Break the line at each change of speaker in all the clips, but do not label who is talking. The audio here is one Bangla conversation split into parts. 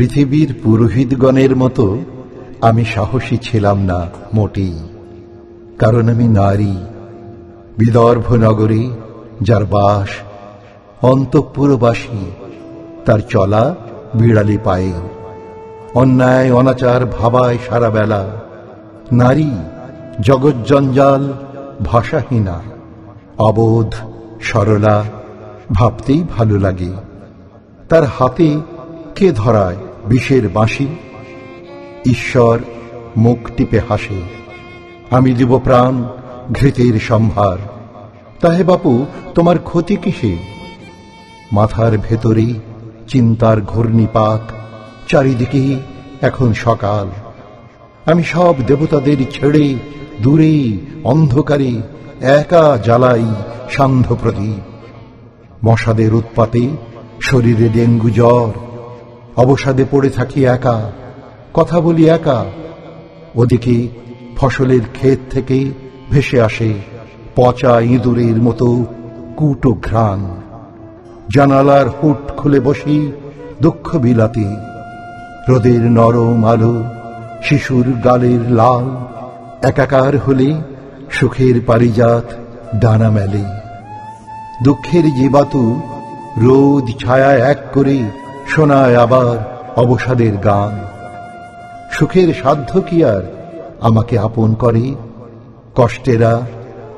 পৃথিবীর পুরোহিতগণের মতো আমি সাহসী ছিলাম না মোটেই, কারণ আমি নারী। বিদর্ভ নগরে যার বাস, অন্তঃপুরবাসী তার চলা বিড়ালি পায়ে, অন্যায় অনাচার ভাবায় সারা বেলা। নারী জগজ্জঞ্জাল ভাষাহীনা, অবোধ সরলা, ভাবতেই ভালো লাগে। তার হাতে কে ধরায় বিষের বাঁশি? ঈশ্বর মুখ টিপে হাসে। আমি দিব প্রাণ ঘৃতের সম্ভার। তাহে বাপু, তোমার ক্ষতি কিসে? মাথার ভেতরে চিন্তার ঘূর্ণিপাক, চারিদিকে এখন সকাল। আমি সব দেবতাদের ছেড়ে দূরে অন্ধকারে একা জ্বালাই সান্ধ্য প্রদীপ। মশাদের উৎপাতে শরীরে ডেঙ্গু জ্বর, অবসাদে পড়ে থাকি একা, কথা বলি একা। ওদিকে ফসলের ক্ষেত থেকে ভেসে আসে পচা ইঁদুরের মতো কুটো ঘ্রাণ। জানালার হুট খুলে বসি দুঃখ বিলাতে। রোদের নরম আলো শিশুর গালের লাল, একাকার হলে সুখের পারিজাত ডানা মেলে। দুঃখের জীবাতু রোদ ছায়া এক করে শোনায় আবার অবসাদের গান। সুখের সাধ্য কি আর আমাকে আপন করে? কষ্টেরা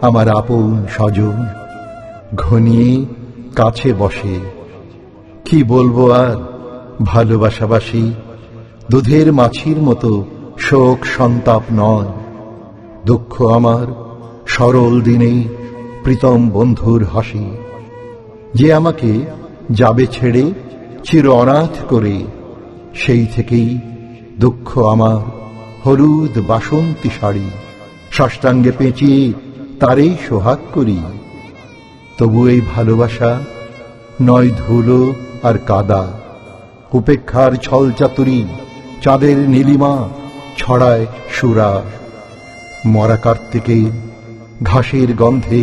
আমার আপন স্বজন, ঘনিয়ে কাছে বসে। কি বলবো আর, ভালোবাসাবাসী দুধের মাছির মতো শোক সন্তাপ নয়। দুঃখ আমার সরল দিনে প্রীতম বন্ধুর হাসি, যে আমাকে যাবে ছেড়ে চির অনাথ করে। সেই থেকেই দুঃখ আমার হলুদ বাসন্তী শাড়ি, সাষ্টাঙ্গে পেঁচিয়ে তারেই সোহাগ করি। তবু এই ভালোবাসা নয় ধুলো আর কাদা, উপেক্ষার ছল চাতুরি চাঁদের নীলিমা ছড়ায় সুরা। মরা কার্তিকে ঘাসের গন্ধে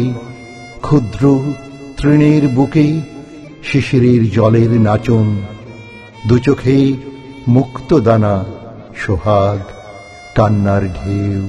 ক্ষুদ্র তৃণের বুকে শিশিরের জলের নাচন। দু চোখে মুক্ত দানা সোহাগ কান্নার ঢেউ।